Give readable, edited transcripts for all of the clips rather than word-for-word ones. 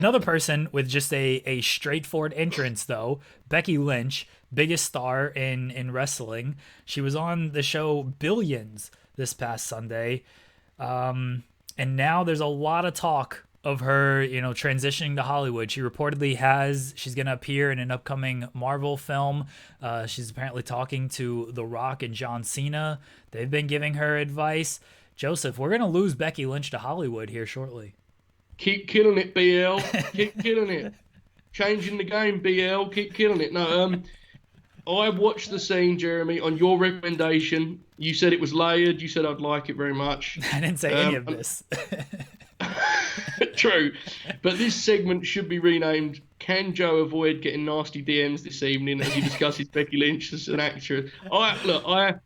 Another person with just a straightforward entrance, though, Becky Lynch, biggest star in wrestling. She was on the show Billions this past Sunday. And now there's a lot of talk of her, transitioning to Hollywood. She's going to appear in an upcoming Marvel film. She's apparently talking to The Rock and John Cena. They've been giving her advice. Joseph, we're going to lose Becky Lynch to Hollywood here shortly. Keep killing it, BL. Keep killing it. Changing the game, BL. Keep killing it. No, I watched the scene, Jeremy, on your recommendation. You said it was layered. You said I'd like it very much. I didn't say any of this. True. But this segment should be renamed Can Joe Avoid Getting Nasty DMs This Evening as he discusses Becky Lynch as an actress. I've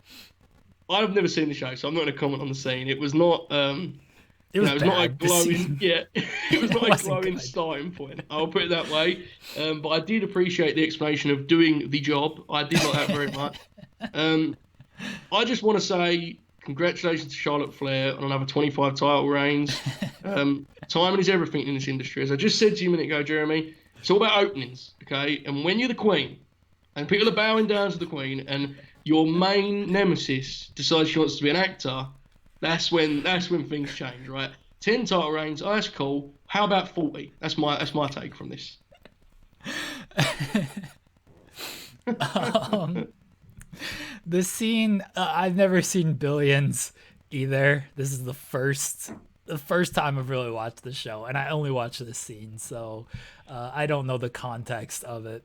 never seen the show, so I'm not going to comment on the scene. It was not... It was not a bad, glowing, it was not a glowing good. starting point. I'll put it that way. But I did appreciate the explanation of doing the job. I did like that very much. I just want to say congratulations to Charlotte Flair on another 25 title reigns. Timing is everything in this industry. As I just said to you a minute ago, Jeremy, it's all about openings, okay? And when you're the queen, and people are bowing down to the queen, and your main nemesis decides she wants to be an actor, that's when things change, right? 10 title reigns, oh, that's cool. How about 40? That's my take from this. The scene, I've never seen Billions either. This is the first time I've really watched the show, and I only watched this scene, so I don't know the context of it.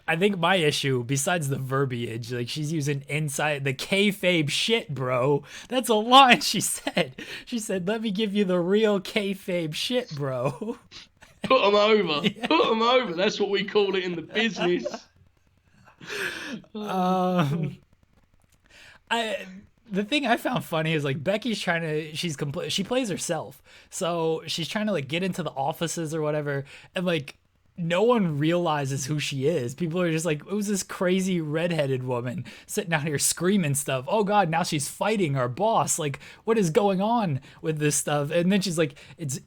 I think my issue, besides the verbiage, like she's using inside the kayfabe shit, bro. That's a line she said. She said, "Let me give you the real kayfabe shit, bro." Put them over. Yeah. Put them over. That's what we call it in the business. The thing I found funny is like Becky's she plays herself, so she's trying to like get into the offices or whatever, and like no one realizes who she is. People are just like, it was this crazy redheaded woman sitting out here screaming stuff. Oh God, now she's fighting our boss. Like, what is going on with this stuff? And then she's like, it's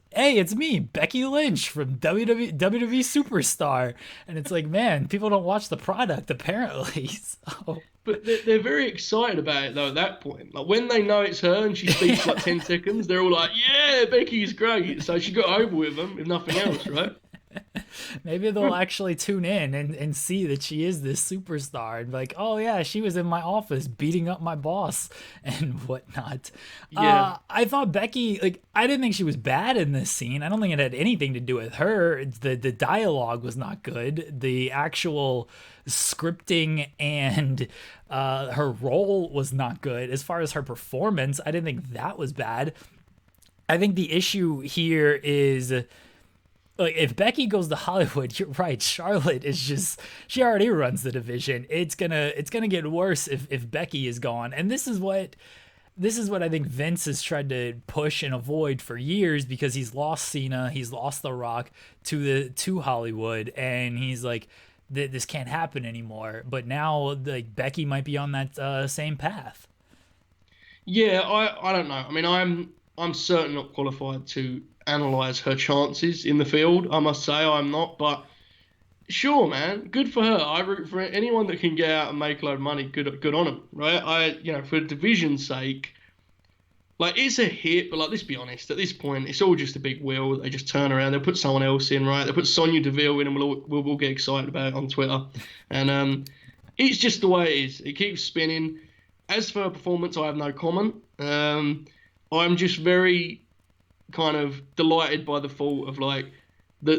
me, Becky Lynch from WWE Superstar. And it's like, man, people don't watch the product apparently. So. But they're very excited about it though at that point. Like when they know it's her and she speaks for like 10 seconds, they're all like, yeah, Becky's great. So she got over with them, if nothing else, right? Maybe they'll actually tune in and see that she is this superstar and be like, oh yeah, she was in my office beating up my boss and whatnot. Yeah. I thought Becky, like, I didn't think she was bad in this scene. I don't think it had anything to do with her. The dialogue was not good. The actual scripting and her role was not good. As far as her performance, I didn't think that was bad. I think the issue here is, like, if Becky goes to Hollywood, you're right. Charlotte is she already runs the division. It's gonna get worse if Becky is gone. And this is what I think Vince has tried to push and avoid for years, because he's lost Cena, he's lost The Rock to Hollywood, and he's like, this can't happen anymore. But now, like, Becky might be on that same path. Yeah, I don't know. I mean, I'm certainly not qualified to analyze her chances in the field. I must say I'm not, but sure, man, good for her. I root for anyone that can get out and make a load of money. Good on them, right? For division's sake, like, it's a hit, but like, let's be honest. At this point, it's all just a big wheel. They just turn around. They'll put someone else in, right? They put Sonya Deville in, and we'll get excited about it on Twitter. And it's just the way it is. It keeps spinning. As for her performance, I have no comment. I'm just very kind of delighted by the thought of like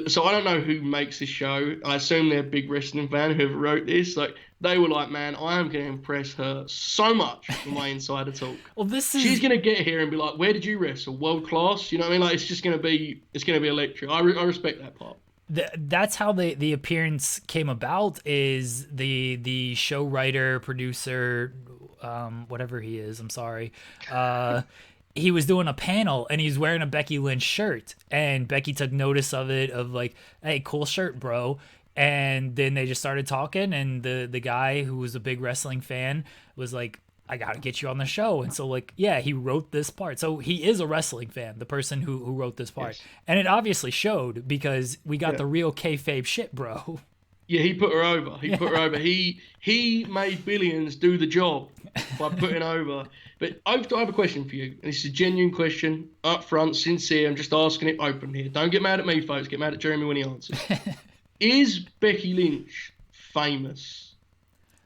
so I don't know who makes this show. I assume they're a big wrestling fan, whoever wrote this. Like, they were like, man, I am going to impress her so much with my insider talk. Well, she's going to get here and be like, where did you wrestle? World class? You know what I mean? Like, it's going to be electric. I respect that part. That's how the appearance came about. Is the show writer, producer, whatever he is, I'm sorry, he was doing a panel and he's wearing a Becky Lynch shirt, and Becky took notice of it, of like, hey, cool shirt, bro. And then they just started talking, and the guy who was a big wrestling fan was like, I gotta get you on the show. And so, like, yeah, he wrote this part. So he is a wrestling fan, the person who wrote this part. Yes. And it obviously showed because we got Yeah. the real kayfabe shit, bro. Yeah, he put her over. He put her Yeah. over. He made billions do the job by putting over. But I have a question for you, and this is a genuine question, up front, sincere. I'm just asking it open here. Don't get mad at me, folks. Get mad at Jeremy when he answers. Is Becky Lynch famous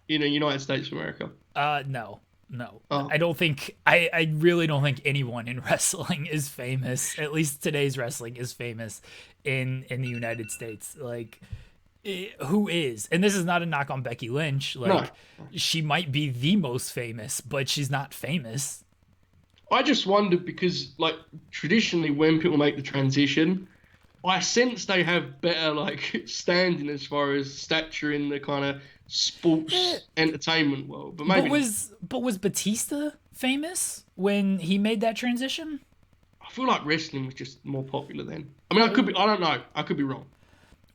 in the United States of America? No. No, Oh, I don't think I really don't think anyone in wrestling is famous. At least today's wrestling is famous in the United States. Like, who is? And this is not a knock on Becky Lynch. no. Like, she might be the most famous, but she's not famous. I just wondered because, like, traditionally when people make the transition, I sense they have better, like, standing as far as stature in the kind of Eh, sports entertainment world. But maybe but was Batista famous when he made that transition? I feel like wrestling was just more popular then. I mean, I don't know. I could be wrong.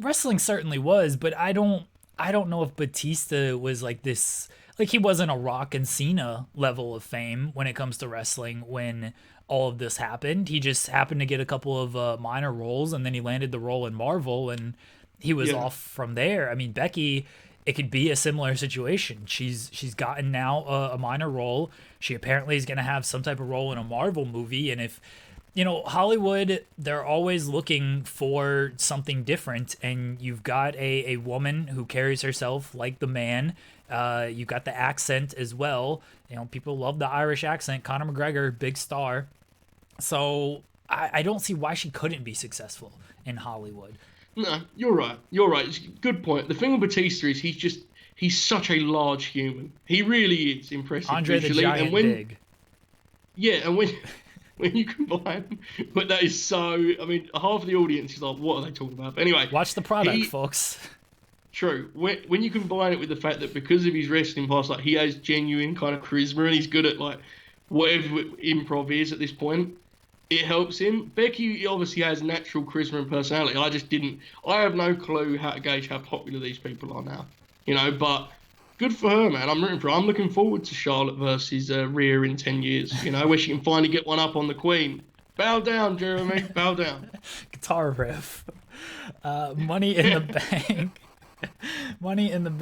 Wrestling certainly was, but I don't know if Batista was like this, like he wasn't a Rock and Cena level of fame when it comes to wrestling when all of this happened. He just happened to get a couple of minor roles, and then he landed the role in Marvel, and he was Yeah. off from there. I mean, Becky, it could be a similar situation. She's gotten now a minor role. She apparently is going to have some type of role in a Marvel movie, and if Hollywood, they're always looking for something different, and you've got a woman who carries herself like the man. You've got the accent as well. People love the Irish accent. Conor McGregor, big star. So I don't see why she couldn't be successful in Hollywood. No, you're right. You're right. It's a good point. The thing with Batista is he's such a large human. He really is impressive Andre the visually. Giant And when big. yeah, and when you combine, but that is so. I mean, half of the audience is like, "What are they talking about?" But anyway, Watch the product, he, folks. true. When you combine it with the fact that because of his wrestling past, like he has genuine kind of charisma and he's good at like whatever improv is at this point, it helps him. Becky obviously has natural charisma and personality. I have no clue how to gauge how popular these people are now. But good for her, man. I'm rooting for her. I'm looking forward to Charlotte versus Rhea in 10 years, where she can finally get one up on the Queen. Bow down, Jeremy. Bow down. Guitar riff. Money in the Bank. Money in the Bank.